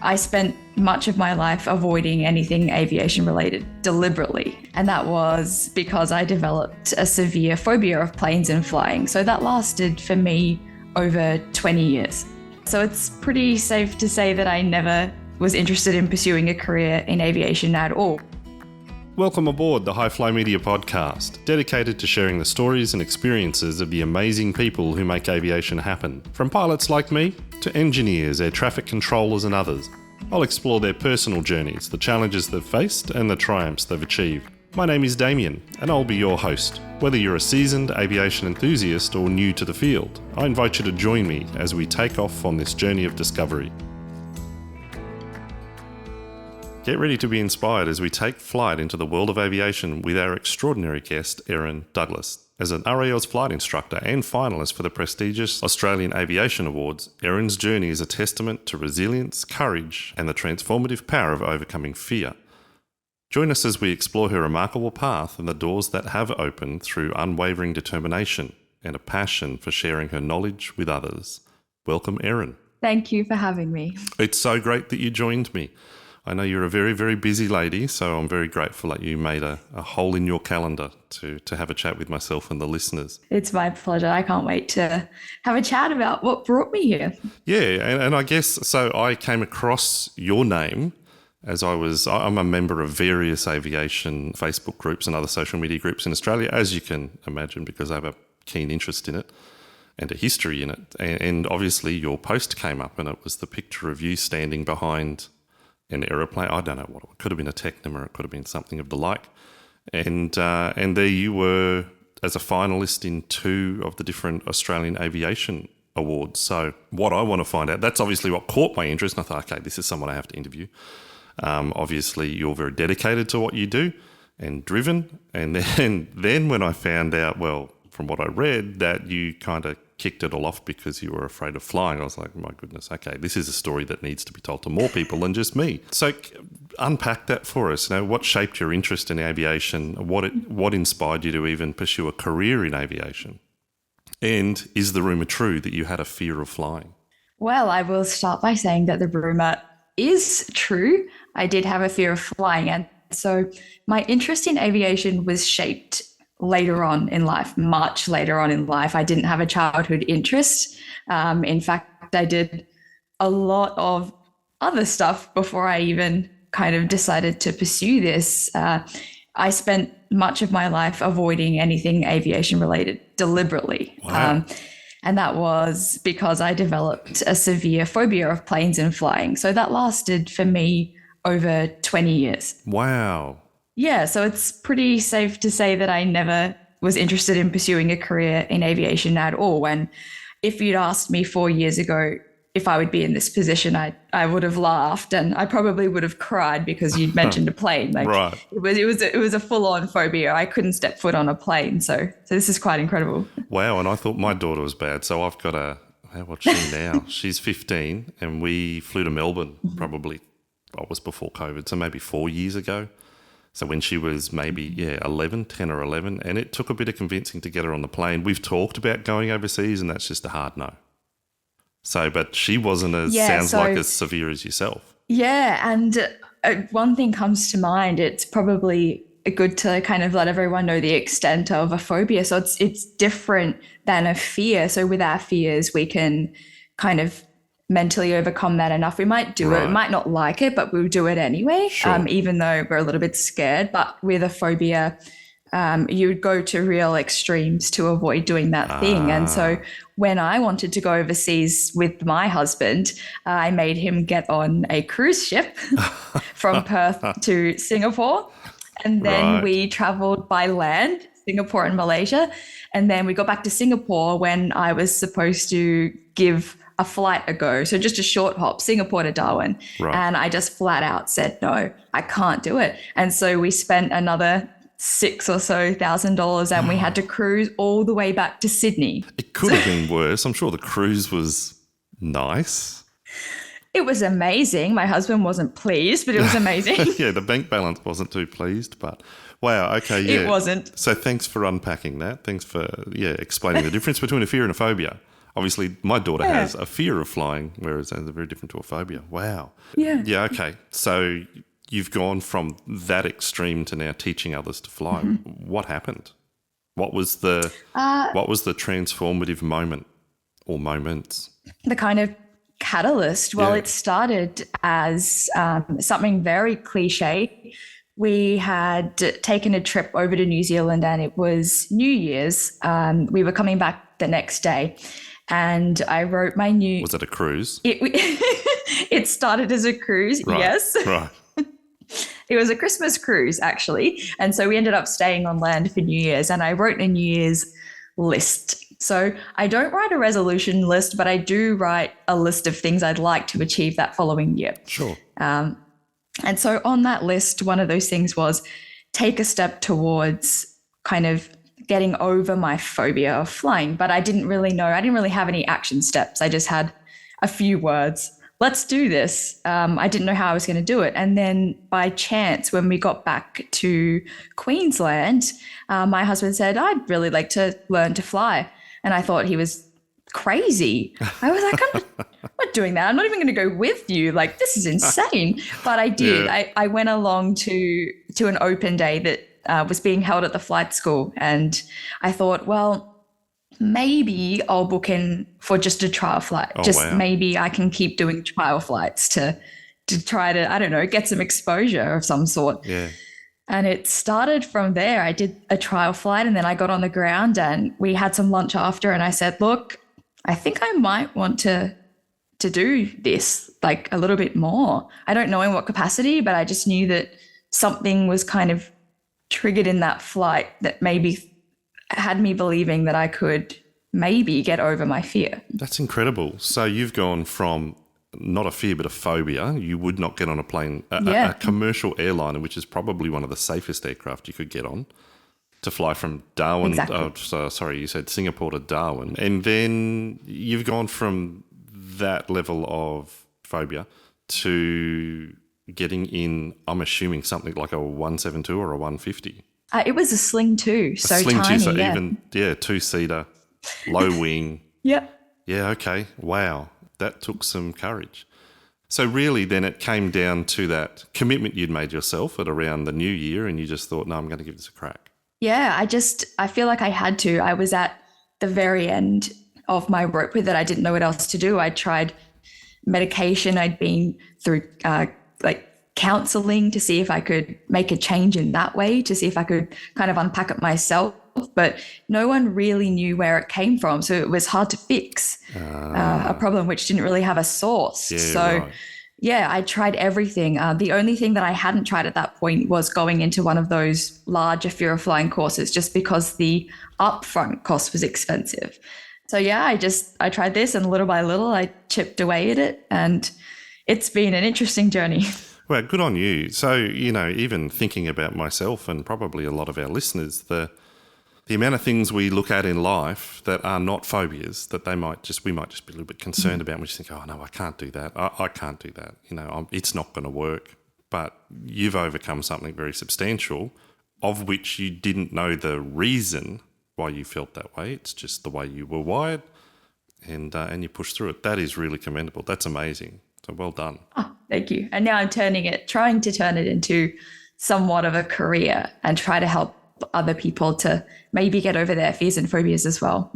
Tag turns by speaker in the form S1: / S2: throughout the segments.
S1: I spent much of my life avoiding anything aviation related deliberately. And that was because I developed a severe phobia of planes and flying. So that lasted for me over 20 years. So it's pretty safe to say that I never was interested in pursuing a career in aviation at all.
S2: Welcome aboard the HiflyMedia podcast, dedicated to sharing the stories and experiences of the amazing people who make aviation happen. From pilots like me to engineers, air traffic controllers and others. I'll explore their personal journeys, the challenges they've faced and the triumphs they've achieved. My name is Damien and I'll be your host. Whether you're a seasoned aviation enthusiast or new to the field, I invite you to join me as we take off on this journey of discovery. Get ready to be inspired as we take flight into the world of aviation with our extraordinary guest, Erin Douglas. As an RAL's flight instructor and finalist for the prestigious Australian Aviation Awards, Erin's journey is a testament to resilience, courage, and the transformative power of overcoming fear. Join us as we explore her remarkable path and the doors that have opened through unwavering determination and a passion for sharing her knowledge with others. Welcome, Erin.
S1: Thank you for having me.
S2: It's so great that you joined me. I know you're a very, very busy lady, so I'm very grateful that you made a hole in your calendar to have a chat with myself and the listeners.
S1: It's my pleasure. I can't wait to have a chat about what brought me here.
S2: Yeah, and I guess, so I came across your name as I'm a member of various aviation Facebook groups and other social media groups in Australia, as you can imagine, because I have a keen interest in it and a history in it. And obviously your post came up and it was the picture of you standing behind an aeroplane. I don't know what it could have been, a Technim, or it could have been something of the like. And there you were as a finalist in 2 of the different Australian Aviation Awards. So what I want to find out, that's obviously what caught my interest. And I thought, okay, this is someone I have to interview. Obviously, you're very dedicated to what you do and driven. And then when I found out, well, from what I read, that you kind of kicked it all off because you were afraid of flying, I was like, my goodness, okay, this is a story that needs to be told to more people than just me. So unpack that for us. What shaped your interest in aviation? What inspired you to even pursue a career in aviation? And is the rumour true that you had a fear of flying?
S1: Well, I will start by saying that the rumour is true. I did have a fear of flying. And so my interest in aviation was shaped later on in life, much later on in life. I didn't have a childhood interest. In fact, I did a lot of other stuff before I even kind of decided to pursue this. I spent much of my life avoiding anything aviation related deliberately.
S2: Wow.
S1: And that was because I developed a severe phobia of planes and flying. So that lasted for me over 20 years.
S2: Wow.
S1: Yeah, so it's pretty safe to say that I never was interested in pursuing a career in aviation at all. And if you'd asked me 4 years ago if I would be in this position, I would have laughed and I probably would have cried because you'd mentioned a plane.
S2: Right.
S1: It was a full-on phobia. I couldn't step foot on a plane. So this is quite incredible.
S2: Wow, and I thought my daughter was bad. So I've got what's she now? She's 15 and we flew to Melbourne probably, it was before COVID, so maybe 4 years ago. So when she was maybe, 10 or 11, and it took a bit of convincing to get her on the plane. We've talked about going overseas and that's just a hard no. So, but she wasn't as severe as yourself.
S1: Yeah, and one thing comes to mind, it's probably good to kind of let everyone know the extent of a phobia. So it's different than a fear. So with our fears, we can kind of mentally overcome that enough. We might do it, we might not like it, but we'll do it anyway,
S2: sure.
S1: Even though we're a little bit scared. But with a phobia, you would go to real extremes to avoid doing that thing. And so when I wanted to go overseas with my husband, I made him get on a cruise ship from Perth to Singapore. And then we traveled by land, Singapore and Malaysia. And then we got back to Singapore when I was supposed to give a flight a go. So just a short hop, Singapore to Darwin.
S2: Right.
S1: And I just flat out said, no, I can't do it. And so we spent another $6,000 or so, and we had to cruise all the way back to Sydney.
S2: It could have been worse. I'm sure the cruise was nice.
S1: It was amazing. My husband wasn't pleased, but it was amazing.
S2: Yeah, the bank balance wasn't too pleased, but wow, okay, yeah.
S1: It wasn't.
S2: So thanks for unpacking that. Thanks for, explaining the difference between a fear and a phobia. Obviously, my daughter
S1: Yeah.
S2: has a fear of flying, whereas they're very different to a phobia. Wow.
S1: Yeah.
S2: Yeah, okay. So you've gone from that extreme to now teaching others to fly. What happened? What was the transformative moment or moments?
S1: The kind of catalyst, well,
S2: Yeah.
S1: it started as something very cliche. We had taken a trip over to New Zealand and it was New Year's. We were coming back the next day and I wrote my new...
S2: Was it a cruise?
S1: It started as a cruise,
S2: Right.
S1: yes.
S2: Right.
S1: It was a Christmas cruise, actually. And so we ended up staying on land for New Year's and I wrote a New Year's list. So I don't write a resolution list, but I do write a list of things I'd like to achieve that following year.
S2: Sure.
S1: And so on that list, one of those things was take a step towards kind of getting over my phobia of flying. But I didn't really have any action steps. I just had a few words. Let's do this. I didn't know how I was going to do it. And then by chance, when we got back to Queensland, my husband said, I'd really like to learn to fly. And I thought he was crazy. I was like, I'm not doing that. I'm not even going to go with you. Like, this is insane. But I did.
S2: Yeah.
S1: I went along to an open day that was being held at the flight school. And I thought, well, maybe I'll book in for just a trial flight.
S2: Wow.
S1: Maybe I can keep doing trial flights to try to, I don't know, get some exposure of some sort.
S2: Yeah.
S1: And it started from there. I did a trial flight and then I got on the ground and we had some lunch after and I said, look, I think I might want to do this like a little bit more. I don't know in what capacity, but I just knew that something was kind of triggered in that flight that maybe had me believing that I could maybe get over my fear.
S2: That's incredible. So you've gone from not a fear, but a phobia. You would not get on a plane, a commercial airliner, which is probably one of the safest aircraft you could get on, to fly from Darwin.
S1: Exactly.
S2: You said Singapore to Darwin. And then you've gone from that level of phobia to getting in, I'm assuming, something like a 172 or a 150.
S1: It was a Sling 2, so
S2: Sling
S1: tiny.
S2: 2, so even, two-seater, low wing.
S1: Yep.
S2: Yeah, okay. Wow. That took some courage. So really then it came down to that commitment you'd made yourself at around the new year and you just thought, no, I'm going to give this a crack.
S1: Yeah, I feel like I had to. I was at the very end of my rope with it. I didn't know what else to do. I tried medication. I'd been through counseling to see if I could make a change in that way, to see if I could kind of unpack it myself. But no one really knew where it came from. So it was hard to fix a problem which didn't really have a source. I tried everything. The only thing that I hadn't tried at that point was going into one of those larger fear of flying courses, just because the upfront cost was expensive. So I tried this, and little by little I chipped away at it, and it's been an interesting journey.
S2: Well, good on you. So, even thinking about myself and probably a lot of our listeners, the amount of things we look at in life that are not phobias, that we might just be a little bit concerned about, and we just think, oh no, I can't do that. I can't do that. It's not going to work. But you've overcome something very substantial, of which you didn't know the reason why you felt that way. It's just the way you were wired, and you pushed through it. That is really commendable. That's amazing. So well done.
S1: Oh, thank you. And now I'm trying to turn it into somewhat of a career and try to help other people to maybe get over their fears and phobias as well.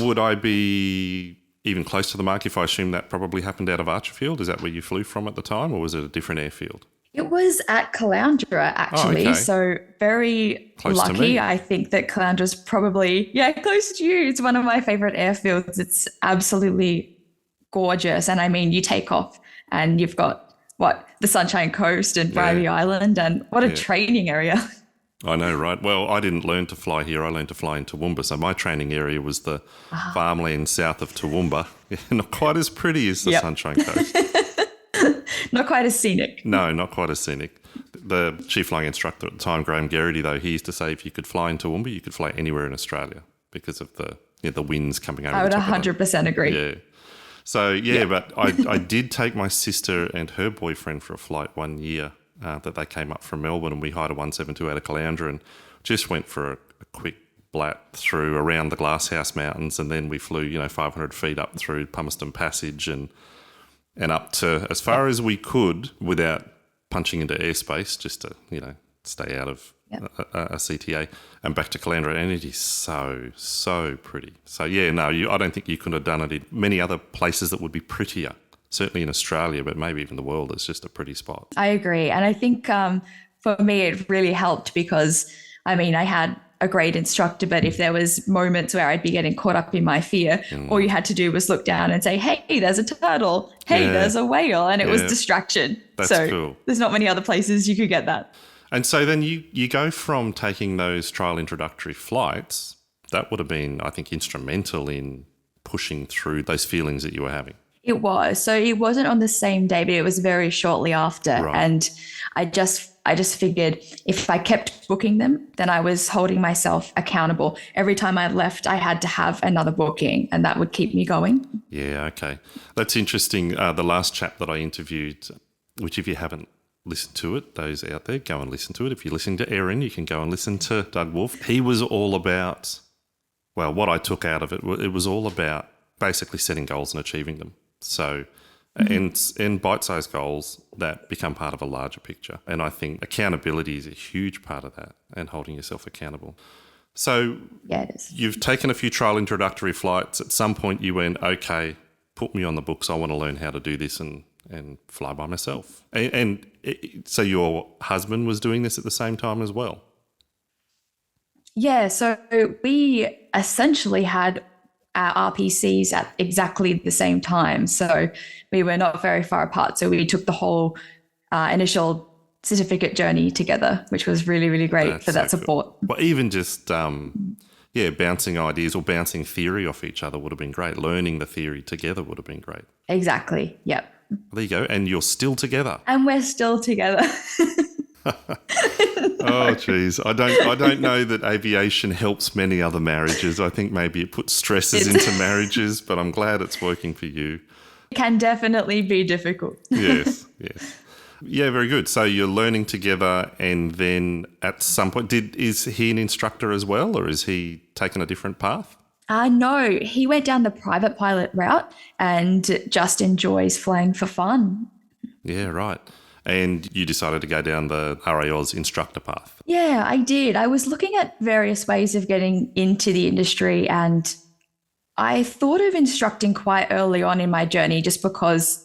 S1: Would
S2: I be even close to the mark if I assume that probably happened out of Archerfield? Is that where you flew from at the time, or was it a different airfield?
S1: It was at Caloundra, actually.
S2: Oh, okay.
S1: So very
S2: close
S1: lucky.
S2: To me.
S1: I think that Caloundra's probably, close to you. It's one of my favorite airfields. It's absolutely gorgeous. And I mean, you take off and you've got the Sunshine Coast and Bribie Island, and what a training area.
S2: I know, right? Well, I didn't learn to fly here. I learned to fly in Toowoomba. So my training area was the farmland south of Toowoomba. Not quite as pretty as the Sunshine Coast.
S1: Not quite as scenic.
S2: No, not quite as scenic. The chief flying instructor at the time, Graham Garrity, though, he used to say if you could fly in Toowoomba, you could fly anywhere in Australia because of the winds coming over.
S1: I would 100% agree.
S2: Yeah. So, but I did take my sister and her boyfriend for a flight one year that they came up from Melbourne, and we hired a 172 out of Caloundra and just went for a quick Blatt through around the Glasshouse Mountains, and then we flew, 500 feet up through Palmerston Passage and up to as far as we could without punching into airspace, just to, stay out of a CTA, and back to Caloundra. And it is so, so pretty. So, I don't think you could have done it in many other places that would be prettier. Certainly in Australia, but maybe even the world. It's just a pretty spot.
S1: I agree. And I think for me, it really helped because, I had a great instructor, but if there was moments where I'd be getting caught up in my fear, all you had to do was look down and say, hey, there's a turtle. Hey, there's a whale. And it was distraction.
S2: That's cool.
S1: There's not many other places you could get that.
S2: And so then you go from taking those trial introductory flights, that would have been, I think, instrumental in pushing through those feelings that you were having.
S1: It was. So it wasn't on the same day, but it was very shortly after. Right. And I just figured if I kept booking them, then I was holding myself accountable. Every time I left, I had to have another booking, and that would keep me going. Yeah,
S2: okay. That's interesting. The last chap that I interviewed, which if you haven't listened to it, those out there, go and listen to it. If you're listening to Erin, you can go and listen to Doug Wolf. He was all about, what I took out of it was all about basically setting goals and achieving them. So, and bite-sized goals that become part of a larger picture. And I think accountability is a huge part of that, and holding yourself accountable. So
S1: it is. You've
S2: taken a few trial introductory flights. At some point you went, okay, put me on the books. I want to learn how to do this and fly by myself. So your husband was doing this at the same time as well?
S1: Yeah, so we essentially had our RPCs at exactly the same time. So we were not very far apart. So we took the whole initial certificate journey together, which was really, really great for that support.
S2: Cool. But even just, bouncing ideas or bouncing theory off each other would have been great. Learning the theory together would have been great.
S1: Exactly. Yep.
S2: There you go. And you're still together.
S1: And we're still together.
S2: Oh, geez. I don't know that aviation helps many other marriages. I think maybe it puts stresses into marriages, but I'm glad it's working for you.
S1: It can definitely be difficult.
S2: Yes. Yeah, very good. So you're learning together, and then at some point, is he an instructor as well, or is he taken a different path?
S1: No, he went down the private pilot route and just enjoys flying for fun.
S2: Yeah, right. And you decided to go down the RAO's instructor path.
S1: Yeah, I did. I was looking at various ways of getting into the industry, and I thought of instructing quite early on in my journey just because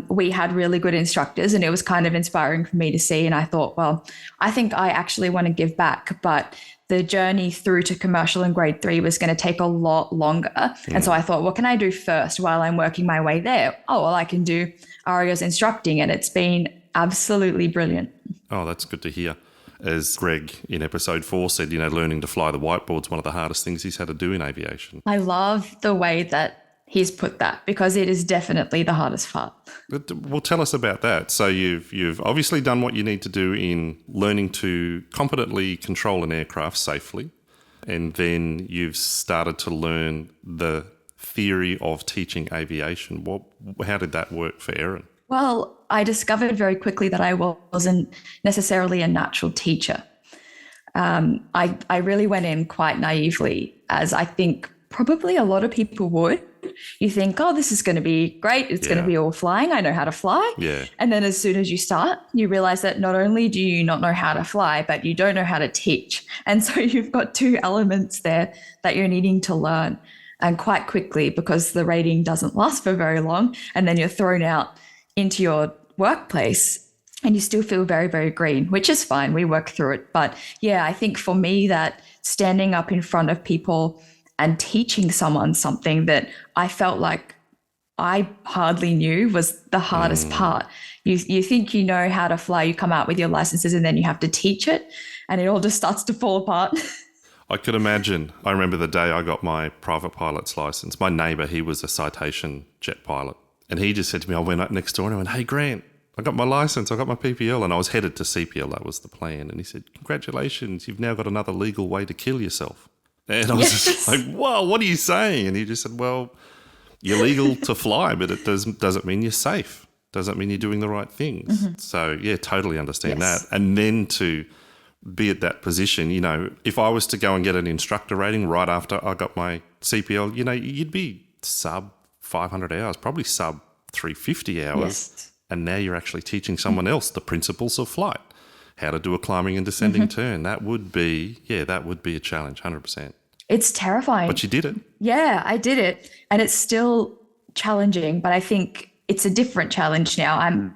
S1: we had really good instructors, and it was kind of inspiring for me to see. And I thought, well, I think I actually want to give back, but the journey through to commercial in grade 3 was going to take a lot longer. And so I thought, what can I do first while I'm working my way there? Oh, well, I can do RAO's instructing, and it's been absolutely brilliant.
S2: Oh, that's good to hear. As Greg in episode 4 said, learning to fly the whiteboard's one of the hardest things he's had to do in aviation.
S1: I love the way that he's put that, because it is definitely the hardest part.
S2: Well, tell us about that. So you've obviously done what you need to do in learning to competently control an aircraft safely, and then you've started to learn the theory of teaching aviation. How did that work for Erin?
S1: Well, I discovered very quickly that I wasn't necessarily a natural teacher. I really went in quite naively, as I think probably a lot of people would. You think, oh, this is going to be great. It's going to be all flying. I know how to fly.
S2: Yeah.
S1: And then as soon as you start, you realize that not only do you not know how to fly, but you don't know how to teach. And so you've got two elements there that you're needing to learn, and quite quickly, because the rating doesn't last for very long. And then you're thrown out into your workplace and you still feel very, very green, which is fine. We work through it. But yeah, I think for me, that standing up in front of people and teaching someone something that I felt like I hardly knew was the hardest part. You think you know how to fly, you come out with your licenses, and then you have to teach it, and it all just starts to fall apart.
S2: I could imagine. I remember the day I got my private pilot's license. My neighbour, he was a citation jet pilot, and he just said to me, I went up next door and I went, hey, Grant, I got my license, I got my PPL, and I was headed to CPL. That was the plan. And he said, congratulations, you've now got another legal way to kill yourself. And I was just like, whoa, what are you saying? And he just said, well, you're legal to fly, but it doesn't mean you're safe. Doesn't mean you're doing the right things. Mm-hmm. So, yeah, totally understand that. And then to be at that position. You know, if I was to go and get an instructor rating right after I got my CPL, you know, you'd be sub 500 hours, probably sub 350 hours.
S1: Yes.
S2: And now you're actually teaching someone else the principles of flight, how to do a climbing and descending turn. That would be a challenge, 100%.
S1: It's terrifying.
S2: But you did it.
S1: Yeah, I did it. And it's still challenging, but I think it's a different challenge now.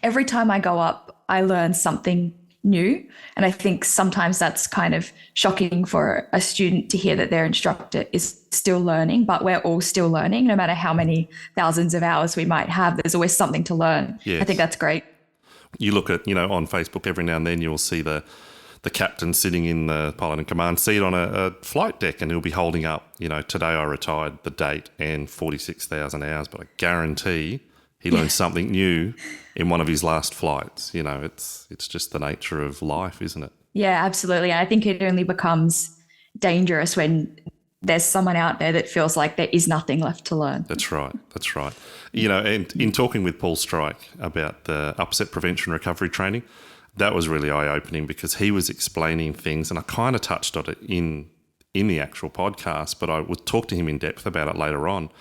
S1: Every time I go up, I learn something new. And I think sometimes that's kind of shocking for a student to hear that their instructor is still learning, but we're all still learning. No matter how many thousands of hours we might have, there's always something to learn. Yes. I think that's great. You
S2: look at, on Facebook every now and then you'll see the captain sitting in the pilot and command seat on a flight deck, and he'll be holding up, today I retired, the date and 46,000 hours, but I guarantee he learned something new in one of his last flights. It's just the nature of life, isn't it?
S1: Yeah, absolutely. And I think it only becomes dangerous when there's someone out there that feels like there is nothing left to learn.
S2: That's right. And in talking with Paul Strike about the upset prevention recovery training, that was really eye-opening because he was explaining things, and I kind of touched on it in the actual podcast, but I would talk to him in depth about it later on,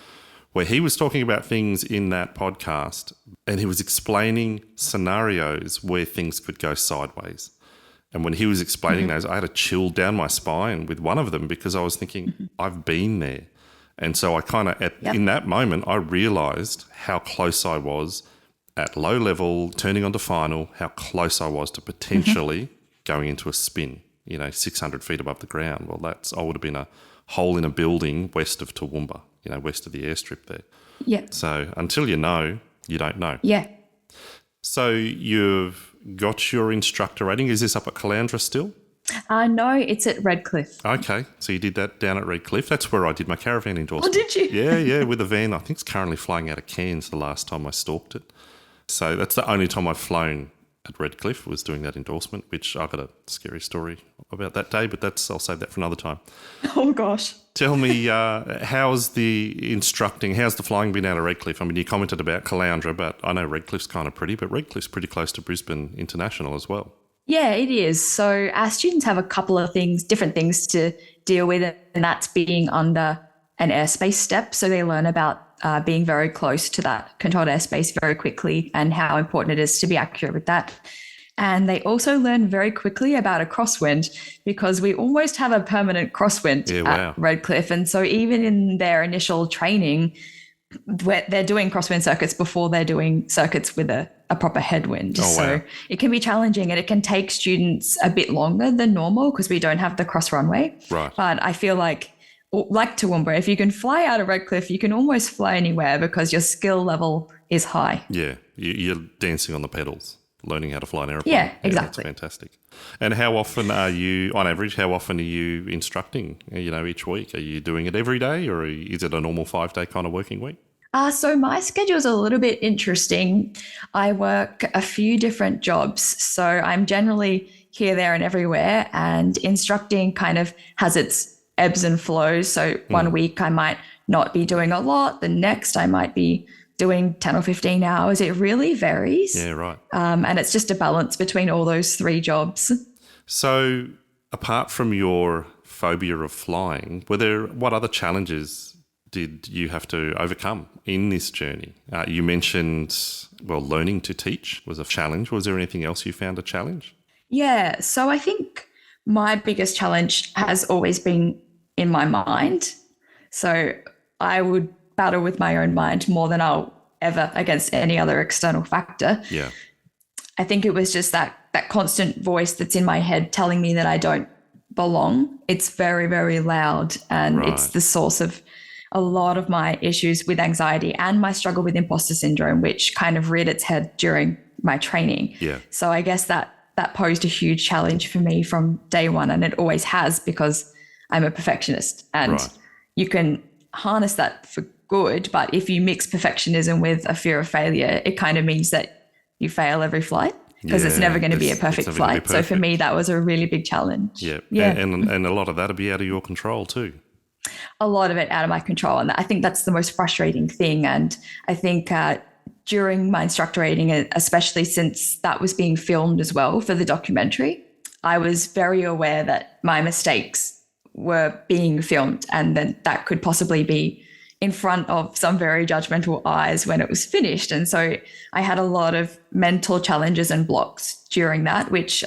S2: where he was talking about things in that podcast and he was explaining scenarios where things could go sideways. And when he was explaining those, I had a chill down my spine with one of them because I was thinking, I've been there. And so I kind of, in that moment, I realised how close I was at low level, turning onto final, how close I was to potentially going into a spin, 600 feet above the ground. Well, I would have been a hole in a building west of Toowoomba, west of the airstrip there.
S1: Yeah.
S2: So until you know, you don't know.
S1: Yeah.
S2: So you've got your instructor rating. Is this up at Caloundra still?
S1: No, it's at Redcliffe.
S2: Okay. So you did that down at Redcliffe. That's where I did my caravan endorsement.
S1: Oh, did you?
S2: Yeah, with a van. I think it's currently flying out of Cairns the last time I stalked it. So that's the only time I've flown at Redcliffe, was doing that endorsement, which I've got a scary story about that day, but I'll save that for another time.
S1: Oh, gosh.
S2: Tell me, how's the flying been out of Redcliffe? I mean, you commented about Caloundra, but I know Redcliffe's kind of pretty, but Redcliffe's pretty close to Brisbane International as well.
S1: Yeah, it is. So our students have a couple of different things to deal with, and that's being under an airspace step. So they learn about being very close to that controlled airspace very quickly and how important it is to be accurate with that. And they also learn very quickly about a crosswind because we almost have a permanent crosswind at Redcliffe. And so even in their initial training, they're doing crosswind circuits before they're doing circuits with a proper headwind. So it can be challenging, and it can take students a bit longer than normal because we don't have the cross runway.
S2: Right.
S1: But I feel like Toowoomba, if you can fly out of Redcliffe, you can almost fly anywhere because your skill level is high.
S2: Yeah, you're dancing on the pedals, learning how to fly an aeroplane.
S1: Yeah, exactly.
S2: That's fantastic. And how often are you instructing, each week? Are you doing it every day, or is it a normal 5-day kind of working week?
S1: So my schedule is a little bit interesting. I work a few different jobs. So I'm generally here, there, and everywhere. And instructing kind of has its ebbs and flows. So one week I might not be doing a lot. The next I might be doing 10 or 15 hours. It really varies.
S2: Yeah, right.
S1: And it's just a balance between all those 3 jobs.
S2: So apart from your phobia of flying, what other challenges did you have to overcome in this journey? You mentioned, learning to teach was a challenge. Was there anything else you found a challenge?
S1: Yeah. So I think my biggest challenge has always been in my mind. So I would battle with my own mind more than I'll ever against any other external factor.
S2: Yeah.
S1: I think it was just that constant voice that's in my head telling me that I don't belong. It's very, very loud, and it's the source of a lot of my issues with anxiety and my struggle with imposter syndrome, which kind of reared its head during my training.
S2: Yeah.
S1: So I guess that posed a huge challenge for me from day one, and it always has because I'm a perfectionist, and you can harness that for good, but if you mix perfectionism with a fear of failure, it kind of means that you fail every flight because it's never going to be a perfect flight. So for me, that was a really big challenge.
S2: Yeah. And a lot of that will be out of your control too.
S1: A lot of it out of my control. And I think that's the most frustrating thing. And I think during my instructor rating, especially since that was being filmed as well for the documentary, I was very aware that my mistakes were being filmed and that could possibly be in front of some very judgmental eyes when it was finished. And so I had a lot of mental challenges and blocks during that, which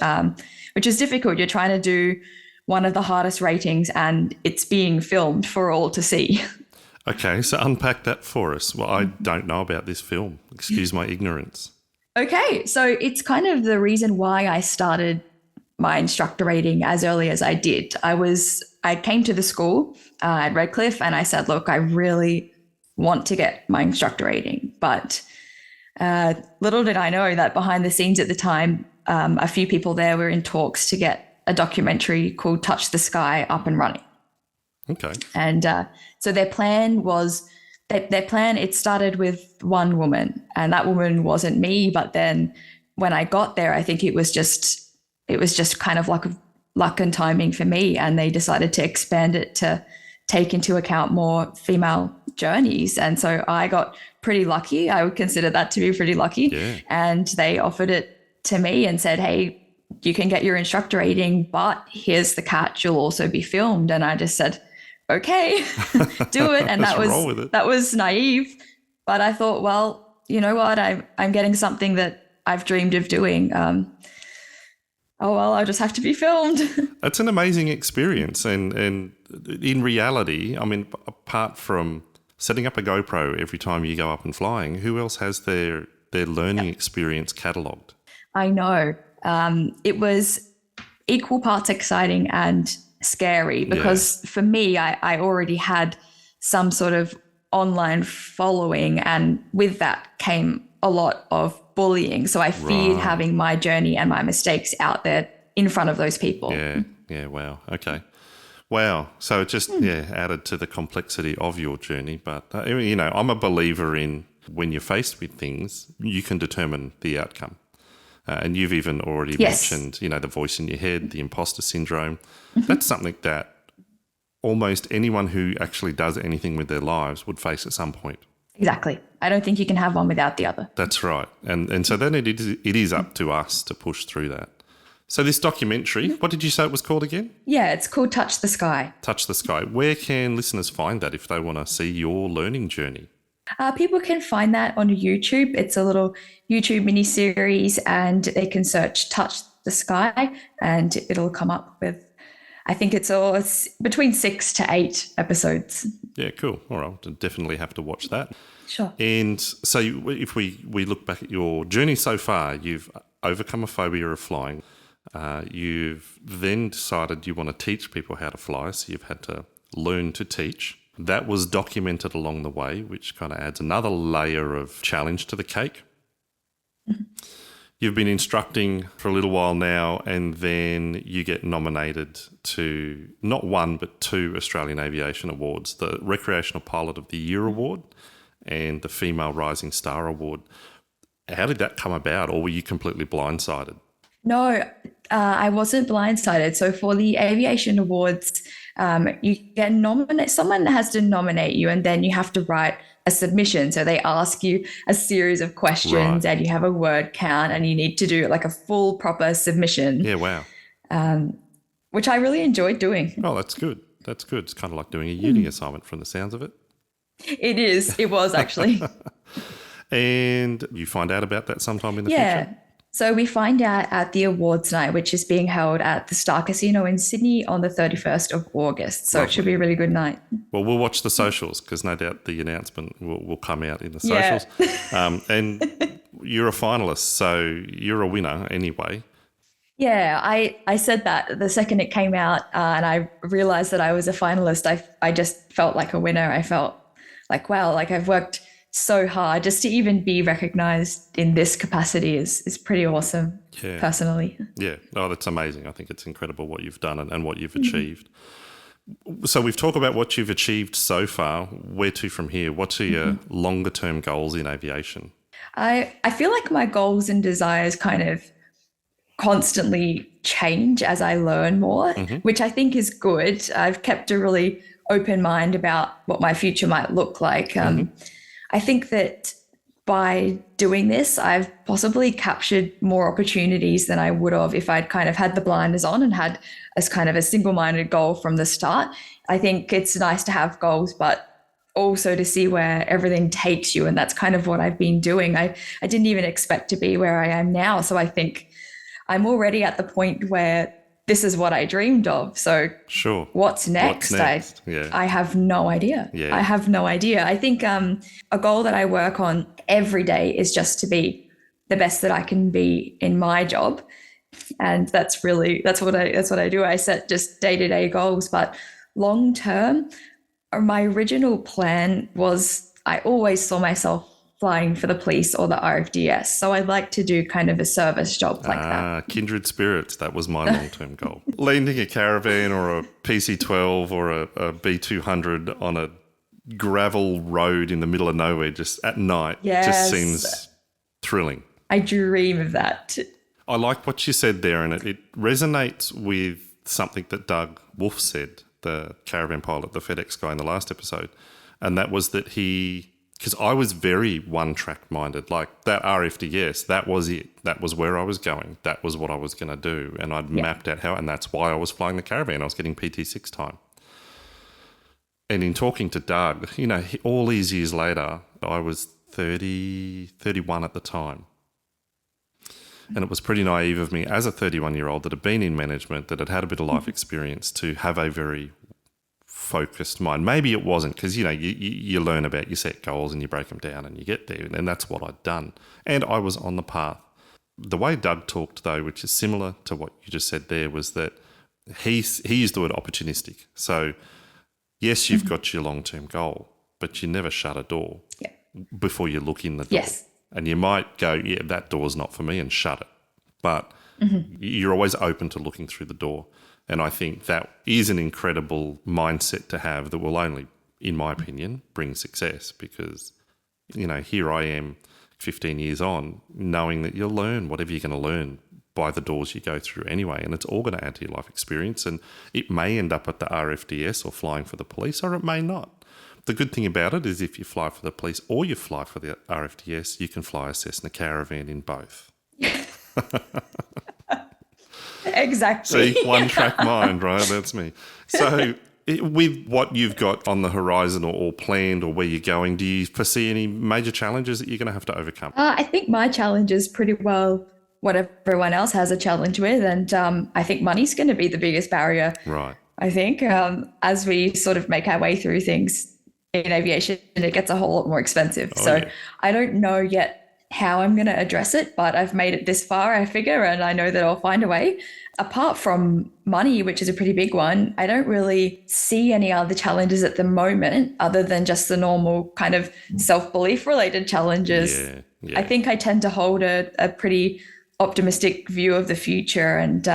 S1: is difficult. You're trying to do one of the hardest ratings and it's being filmed for all to see.
S2: Okay, so unpack that for us. Well, I don't know about this film. Excuse my ignorance.
S1: Okay, so it's kind of the reason why I started my instructor rating as early as I did. I came to the school at Redcliffe and I said, look, I really want to get my instructor rating. But little did I know that behind the scenes at the time, a few people there were in talks to get a documentary called Touch the Sky up and running.
S2: Okay.
S1: And so their plan was, it started with one woman, and that woman wasn't me. But then when I got there, I think it was just kind of luck and timing for me. And they decided to expand it to take into account more female journeys. And so I got pretty lucky. I would consider that to be pretty lucky.
S2: Yeah.
S1: And they offered it to me and said, hey, you can get your instructor rating, but here's the catch, you'll also be filmed. And I just said, okay, do it. And that was naive. But I thought, well, you know what? I'm getting something that I've dreamed of doing. Oh, well, I'll just have to be filmed.
S2: It's an amazing experience. And in reality, I mean, apart from setting up a GoPro every time you go up and flying, who else has their learning experience catalogued?
S1: I know. It was equal parts exciting and scary because for me, I already had some sort of online following, and with that came a lot of bullying. So I feared having my journey and my mistakes out there in front of those people.
S2: Yeah. Wow. Okay. Wow. So it just added to the complexity of your journey. But I'm a believer in when you're faced with things, you can determine the outcome. And you've even already mentioned, the voice in your head, the imposter syndrome. That's something that almost anyone who actually does anything with their lives would face at some point.
S1: Exactly. I don't think you can have one without the other.
S2: That's right. And so then it is up to us to push through that. So this documentary, what did you say it was called again? Yeah,
S1: it's called Touch the Sky.
S2: Touch the Sky. Where can listeners find that if they want to see your learning journey?
S1: People can find that on YouTube. It's a little YouTube mini series, and they can search Touch the Sky and it'll come up with, I think it's between 6 to 8 episodes.
S2: Yeah, cool. All right. I'll definitely have to watch that.
S1: Sure.
S2: And so if we look back at your journey so far, you've overcome a phobia of flying. You've then decided you want to teach people how to fly. So you've had to learn to teach. That was documented along the way, which kind of adds another layer of challenge to the cake. Mm-hmm. You've been instructing for a little while now, and then you get nominated to not one, but 2 Australian Aviation Awards, the Recreational Pilot of the Year Award and the Female Rising Star Award. How did that come about, or were you completely blindsided?
S1: No, I wasn't blindsided. So for the Aviation Awards, you get nominated. Someone has to nominate you, and then you have to write a submission. So they ask you a series of questions, and you have a word count, and you need to do like a full proper submission.
S2: Yeah, wow.
S1: Which I really enjoyed doing.
S2: Oh, that's good. That's good. It's kind of like doing a uni assignment from the sounds of it.
S1: It is. It was actually.
S2: And you find out about that sometime in the future?
S1: So we find out at the awards night, which is being held at the Star Casino in Sydney on the 31st of August. So It should be a really good night.
S2: Well, we'll watch the socials because no doubt the announcement will come out in the socials. Yeah. And you're a finalist, so you're a winner anyway.
S1: Yeah, I said that the second it came out and I realized that I was a finalist, I just felt like a winner. I felt like, wow, like I've worked so hard just to even be recognized in this capacity is pretty awesome, personally.
S2: Yeah. Oh, that's amazing. I think it's incredible what you've done and what you've achieved. So we've talked about what you've achieved so far. Where to from here? What are your longer term goals in aviation?
S1: I feel like my goals and desires kind of constantly change as I learn more, which I think is good. I've kept a really open mind about what my future might look like. I think that by doing this, I've possibly captured more opportunities than I would have if I'd kind of had the blinders on and had as kind of a single-minded goal from the start. I think it's nice to have goals, but also to see where everything takes you. And that's kind of what I've been doing. I didn't even expect to be where I am now. So I think I'm already at the point where this is what I dreamed of. So
S2: sure.
S1: What's next? I have no idea.
S2: Yeah.
S1: I have no idea. I think a goal that I work on every day is just to be the best that I can be in my job. And that's what I do. I set just day-to-day goals, but long term, my original plan was I always saw myself flying for the police or the RFDS. So I'd like to do kind of a service job like that.
S2: Kindred spirits. That was my long-term goal. Landing a caravan or a PC-12 or a B200 on a gravel road in the middle of nowhere just at night just seems thrilling.
S1: I dream of that.
S2: I like what you said there, and it resonates with something that Doug Wolf said, the caravan pilot, the FedEx guy in the last episode, and that was that because I was very one-track minded, like that RFDS, that was it. That was where I was going. That was what I was going to do. And I'd mapped out and that's why I was flying the caravan. I was getting PT6 time. And in talking to Doug, all these years later, I was 31 at the time. And it was pretty naive of me as a 31-year-old that had been in management, that had had a bit of life experience, to have a very focused mind. Maybe it wasn't, because you learn about, you set goals and you break them down and you get there, and that's what I'd done, and I was on the path. The way Doug talked, though, which is similar to what you just said there, was that he used the word opportunistic. So yes, you've got your long-term goal, but you never shut a door before you look in the door. And you might go, that door's not for me, and shut it, but you're always open to looking through the door. And I think that is an incredible mindset to have that will only, in my opinion, bring success, because, here I am 15 years on, knowing that you'll learn whatever you're going to learn by the doors you go through anyway, and it's all going to add to your life experience. And it may end up at the RFDS or flying for the police, or it may not. The good thing about it is if you fly for the police or you fly for the RFDS, you can fly a Cessna Caravan in both.
S1: Exactly.
S2: See, one-track mind, right? That's me. So with what you've got on the horizon or planned or where you're going, do you foresee any major challenges that you're going to have to overcome?
S1: I think my challenge is pretty well what everyone else has a challenge with. And I think money's going to be the biggest barrier.
S2: Right.
S1: I think as we sort of make our way through things in aviation, it gets a whole lot more expensive. I don't know yet how I'm going to address it, but I've made it this far, I figure, and I know that I'll find a way. Apart from money, which is a pretty big one, I don't really see any other challenges at the moment other than just the normal kind of self-belief related challenges. I think I tend to hold a pretty optimistic view of the future, and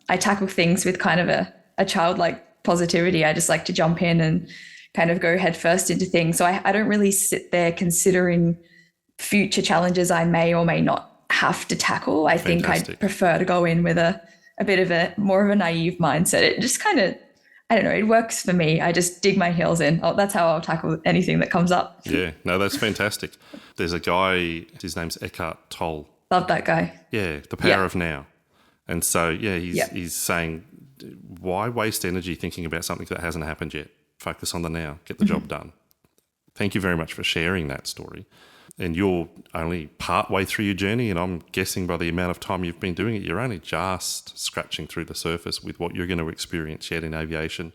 S1: I tackle things with kind of a childlike positivity. I just like to jump in and kind of go headfirst into things. So I don't really sit there considering future challenges I may or may not have to tackle. I think I'd prefer to go in with a bit of more of a naive mindset. It just kind of, I don't know, it works for me. I just dig my heels in. That's how I'll tackle anything that comes up.
S2: Yeah, no, that's fantastic. There's a guy, his name's Eckhart Tolle.
S1: Love that guy.
S2: Yeah, The Power of Now. And so, he's saying, why waste energy thinking about something that hasn't happened yet? Focus on the now, get the job done. Thank you very much for sharing that story. And you're only part way through your journey, and I'm guessing by the amount of time you've been doing it, you're only just scratching through the surface with what you're going to experience yet in aviation.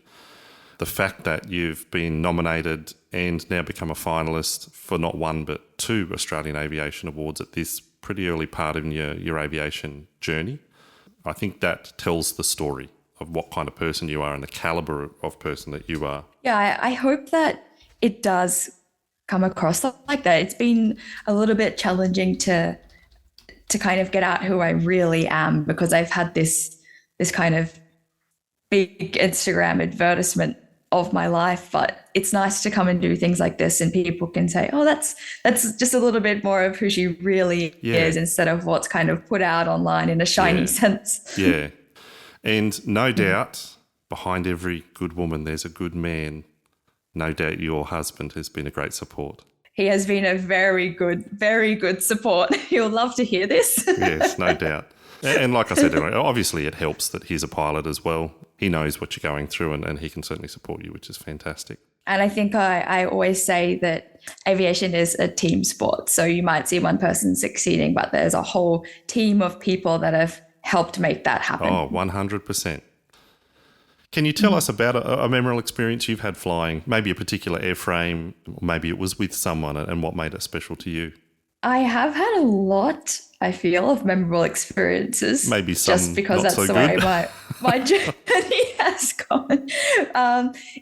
S2: The fact that you've been nominated and now become a finalist for not one but 2 Australian Aviation Awards at this pretty early part in your aviation journey, I think that tells the story of what kind of person you are and the calibre of person that you are.
S1: Yeah, I hope that it does come across like that. It's been a little bit challenging to kind of get out who I really am, because I've had this kind of big Instagram advertisement of my life. But it's nice to come and do things like this, and people can say, oh, that's just a little bit more of who she really is, instead of what's kind of put out online in a shiny sense.
S2: Yeah. And no doubt behind every good woman there's a good man. No doubt your husband has been a great support.
S1: He has been a very good support. He'll love to hear this.
S2: Yes, no doubt. And like I said, obviously it helps that he's a pilot as well. He knows what you're going through and he can certainly support you, which is fantastic.
S1: And I think I always say that aviation is a team sport. So you might see one person succeeding, but there's a whole team of people that have helped make that happen.
S2: Oh, 100%. Can you tell us about a memorable experience you've had flying, maybe a particular airframe, maybe it was with someone, and what made it special to you?
S1: I have had a lot, I feel, of memorable experiences.
S2: Maybe some
S1: just because
S2: not
S1: that's
S2: so
S1: the
S2: good.
S1: way my journey has gone.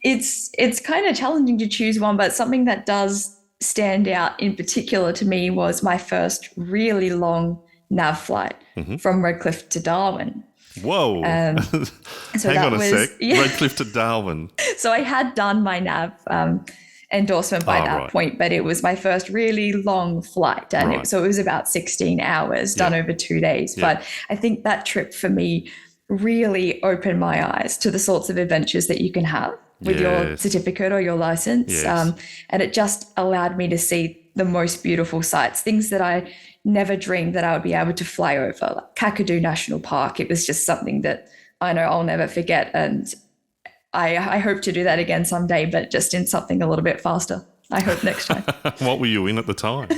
S1: It's kind of challenging to choose one, but something that does stand out in particular to me was my first really long nav flight from Redcliffe to Darwin.
S2: Whoa.
S1: So
S2: Hang on a sec.
S1: yeah.
S2: Redcliffe to Darwin.
S1: So I had done my nav endorsement by that
S2: right.
S1: point, but it was my first really long flight. And
S2: Right.
S1: so it was about 16 hours done over 2 days.
S2: Yeah.
S1: But I think that trip for me really opened my eyes to the sorts of adventures that you can have with your
S2: Yes.
S1: certificate or your license.
S2: Yes.
S1: And it just allowed me to see the most beautiful sights, things that I never dreamed that I would be able to fly over, like Kakadu National Park. It was just something that I know I'll never forget. And I hope to do that again someday, but just in something a little bit faster. I hope next time.
S2: What were you in at the time?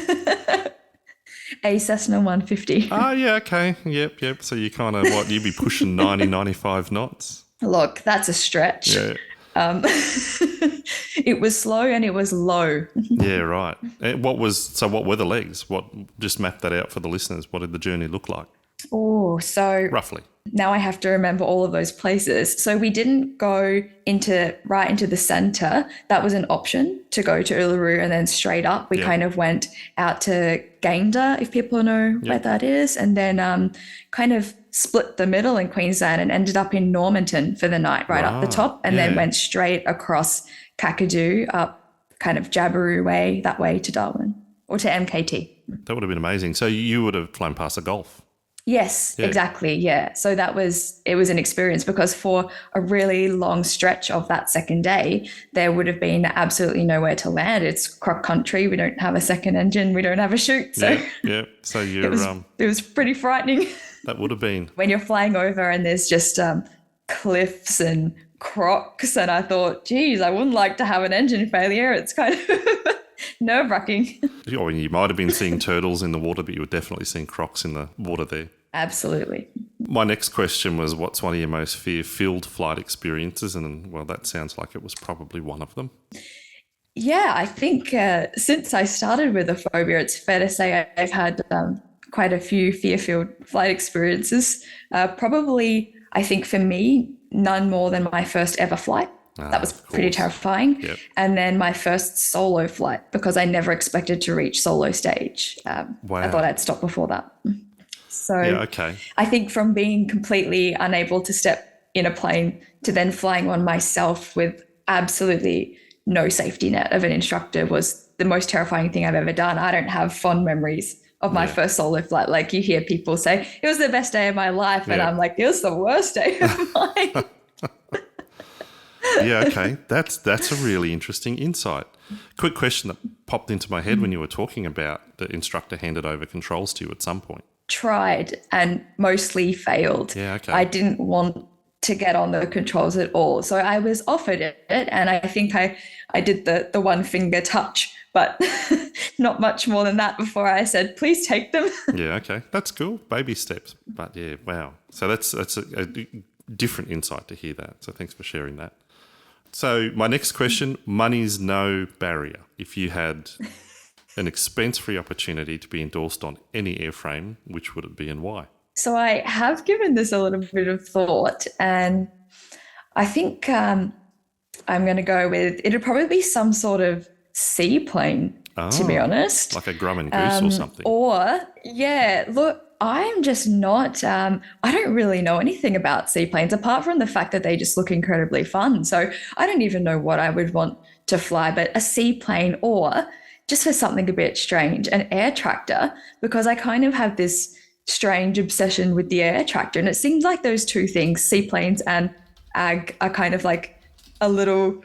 S1: A Cessna 150.
S2: Oh, yeah, okay. Yep. So you kind of, you'd be pushing 90, 95 knots?
S1: Look, that's a stretch.
S2: Yeah.
S1: It was slow and it was low.
S2: Yeah, right. What were the legs? Just map that out for the listeners. What did the journey look like?
S1: Oh, so
S2: Roughly.
S1: now I have to remember all of those places. So we didn't go right into the center. That was an option to go to Uluru and then straight up. We kind of went out to Gayndah, if people know where that is, and then kind of split the middle in Queensland and ended up in Normanton for the night, right up the top, and then went straight across Kakadu up kind of Jabiru way, that way to Darwin or to MKT.
S2: That would have been amazing. So you would have flown past the Gulf.
S1: Yes, exactly. Yeah. So it was an experience because for a really long stretch of that second day, there would have been absolutely nowhere to land. It's croc country. We don't have a second engine. We don't have a chute. So
S2: Yeah. So you're,
S1: it was pretty frightening
S2: that would have been.
S1: when you're flying over and there's just cliffs and crocs. And I thought, geez, I wouldn't like to have an engine failure. It's kind of nerve-wracking.
S2: Or you might have been seeing turtles in the water, but you were definitely seeing crocs in the water there.
S1: Absolutely.
S2: My next question was, what's one of your most fear-filled flight experiences? And, well, that sounds like it was probably one of them.
S1: Yeah, I think since I started with a phobia, it's fair to say I've had quite a few fear-filled flight experiences. Probably, I think for me, none more than my first ever flight. That was pretty terrifying.
S2: Yep.
S1: And then my first solo flight, because I never expected to reach solo stage.
S2: Wow.
S1: I thought I'd stop before that. So
S2: okay.
S1: I think from being completely unable to step in a plane to then flying one myself with absolutely no safety net of an instructor was the most terrifying thing I've ever done. I don't have fond memories of my first solo flight. Like you hear people say, it was the best day of my life. And I'm like, it was the worst day of mine.
S2: Yeah, okay. That's a really interesting insight. Quick question that popped into my head when you were talking about the instructor handed over controls to you at some point.
S1: Tried and mostly failed.
S2: Yeah, okay.
S1: I didn't want to get on the controls at all. So I was offered it and I think I did the one finger touch, but not much more than that before I said, please take them.
S2: Yeah, okay. That's cool. Baby steps. But yeah, wow. So that's a different insight to hear that. So thanks for sharing that. So my next question, money's no barrier. If you had an expense-free opportunity to be endorsed on any airframe, which would it be and why?
S1: So I have given this a little bit of thought and I think I'm going to go with, it'd probably be some sort of seaplane, to be honest.
S2: Like a Grumman Goose or something.
S1: Or, yeah, look, I'm just not, I don't really know anything about seaplanes apart from the fact that they just look incredibly fun. So I don't even know what I would want to fly, but a seaplane or just for something a bit strange, an air tractor, because I kind of have this strange obsession with the air tractor. And it seems like those two things, seaplanes and ag, are kind of like a little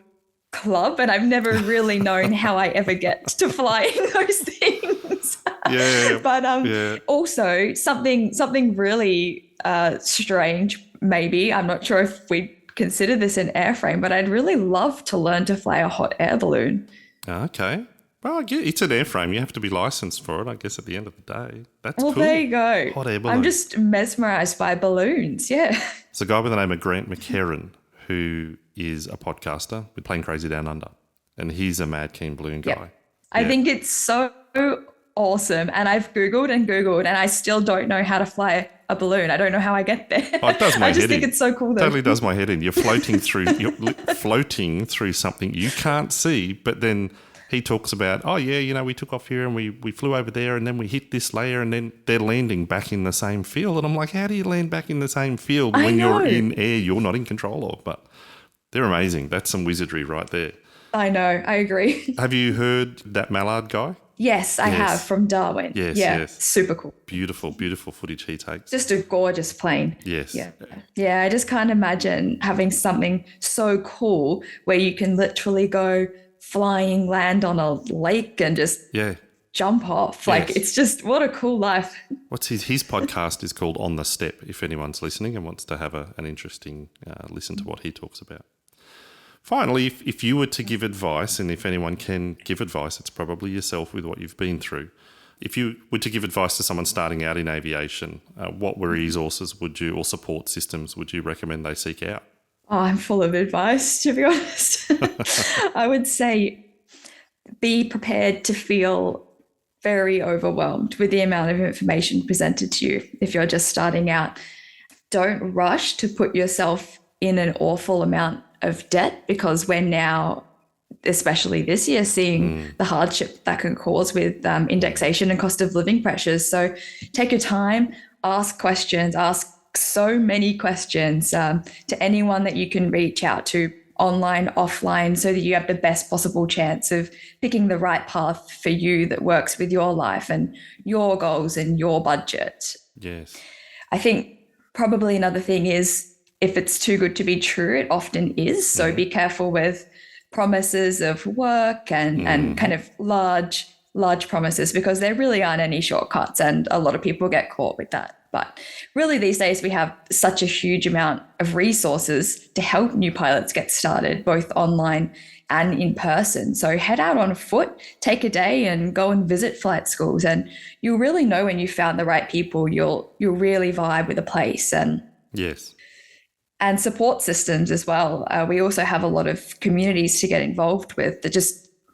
S1: club, and I've never really known how I ever get to flying those things.
S2: Yeah,
S1: But
S2: yeah.
S1: also something really strange. Maybe I'm not sure if we consider this an airframe, but I'd really love to learn to fly a hot air balloon.
S2: Okay. Well, yeah, it's an airframe. You have to be licensed for it, I guess, at the end of the day. That's
S1: Well,
S2: cool.
S1: there you go.
S2: Hot air balloon.
S1: I'm just mesmerized by balloons. Yeah.
S2: It's a guy by the name of Grant McHerron, who is a podcaster with Plane Crazy Down Under. And he's a mad keen balloon guy.
S1: Yep. I think it's so awesome. And I've Googled and Googled, and I still don't know how to fly a balloon. I don't know how I get there.
S2: Oh, it does my
S1: I just
S2: head
S1: think
S2: in.
S1: it's so cool, though.
S2: Totally does my head in. You're floating through something you can't see, but then he talks about, oh yeah, we took off here and we flew over there and then we hit this layer and then they're landing back in the same field. And I'm like, how do you land back in the same field when you're in air you're not in control of? But they're amazing. That's some wizardry right there.
S1: I know. I agree.
S2: Have you heard that Mallard guy?
S1: Yes, I have, from Darwin.
S2: Yes.
S1: Super cool.
S2: Beautiful, beautiful footage he takes.
S1: Just a gorgeous plane.
S2: Yes.
S1: Yeah, I just can't imagine having something so cool where you can literally go flying, land on a lake and just jump off. Like, it's just, what a cool life.
S2: What's his podcast is called On the Step, if anyone's listening and wants to have an interesting listen to what he talks about. Finally, if you were to give advice, and if anyone can give advice, it's probably yourself with what you've been through. If you were to give advice to someone starting out in aviation, what resources or support systems would you recommend they seek out?
S1: Oh, I'm full of advice, to be honest. I would say be prepared to feel very overwhelmed with the amount of information presented to you if you're just starting out. Don't rush to put yourself in an awful amount of debt, because we're now, especially this year, seeing the hardship that can cause with indexation and cost of living pressures. So take your time, ask questions, ask so many questions to anyone that you can reach out to, online, offline, so that you have the best possible chance of picking the right path for you that works with your life and your goals and your budget.
S2: Yes.
S1: I think probably another thing is, if it's too good to be true, it often is. So be careful with promises of work and kind of large promises, because there really aren't any shortcuts, and a lot of people get caught with that. But really these days we have such a huge amount of resources to help new pilots get started, both online and in person. So head out on foot, take a day and go and visit flight schools, and you'll really know when you found the right people. You'll really vibe with a place. And support systems as well. We also have a lot of communities to get involved with that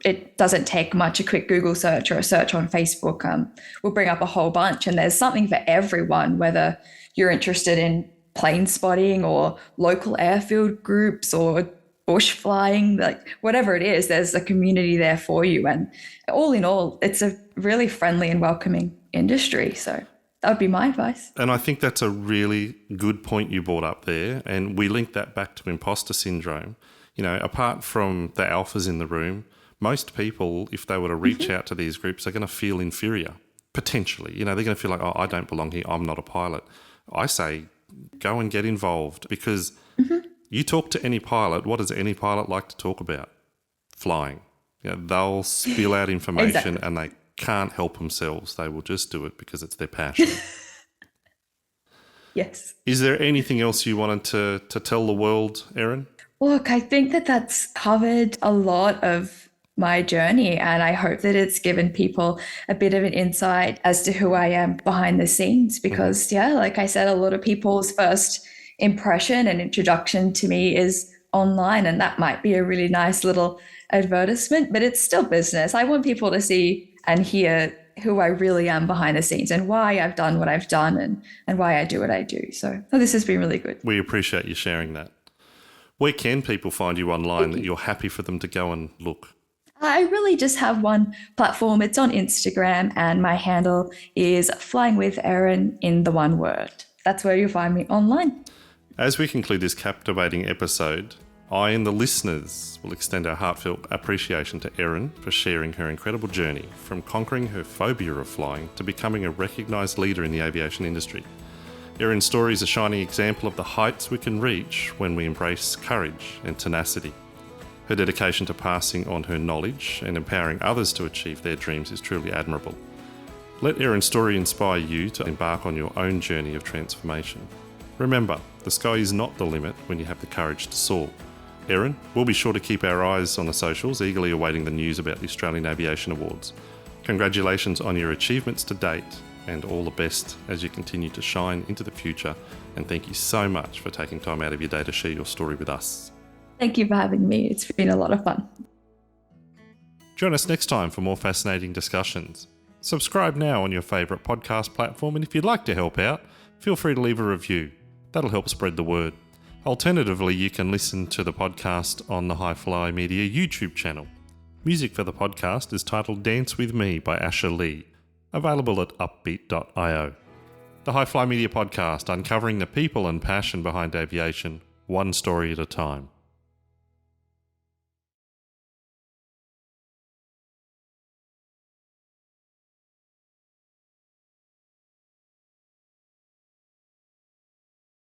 S1: it doesn't take much. A quick Google search or a search on Facebook will bring up a whole bunch, and there's something for everyone, whether you're interested in plane spotting or local airfield groups or bush flying, like whatever it is, there's a community there for you. And all in all, it's a really friendly and welcoming industry. So that would be my advice.
S2: And I think that's a really good point you brought up there. And we link that back to imposter syndrome. Apart from the alphas in the room, most people, if they were to reach out to these groups, are going to feel inferior, potentially. They're going to feel like, oh, I don't belong here. I'm not a pilot. I say, go and get involved, because you talk to any pilot. What does any pilot like to talk about? Flying. They'll spill out information and they can't help themselves. They will just do it because it's their passion.
S1: Yes.
S2: Is there anything else you wanted to tell the world, Erin?
S1: Look, I think that's covered a lot of my journey, and I hope that it's given people a bit of an insight as to who I am behind the scenes, because like I said, a lot of people's first impression and introduction to me is online, and that might be a really nice little advertisement, but it's still business. I want people to see and hear who I really am behind the scenes and why I've done what I've done and why I do what I do. So this has been really good.
S2: We appreciate you sharing that. Where can people find you online that you're happy for them to go and look?
S1: I really just have one platform. It's on Instagram, and my handle is Flying with Erin in the one word. That's where you'll find me online.
S2: As we conclude this captivating episode, I and the listeners will extend our heartfelt appreciation to Erin for sharing her incredible journey from conquering her phobia of flying to becoming a recognised leader in the aviation industry. Erin's story is a shining example of the heights we can reach when we embrace courage and tenacity. Her dedication to passing on her knowledge and empowering others to achieve their dreams is truly admirable. Let Erin's story inspire you to embark on your own journey of transformation. Remember, the sky is not the limit when you have the courage to soar. Erin, we'll be sure to keep our eyes on the socials, eagerly awaiting the news about the Australian Aviation Awards. Congratulations on your achievements to date, and all the best as you continue to shine into the future. And thank you so much for taking time out of your day to share your story with us.
S1: Thank you for having me. It's been a lot of fun.
S2: Join us next time for more fascinating discussions. Subscribe now on your favourite podcast platform, and if you'd like to help out, feel free to leave a review. That'll help spread the word. Alternatively, you can listen to the podcast on the HiflyMedia YouTube channel. Music for the podcast is titled Dance With Me by Asher Lee, available at upbeat.io. The HiflyMedia podcast, uncovering the people and passion behind aviation, one story at a time.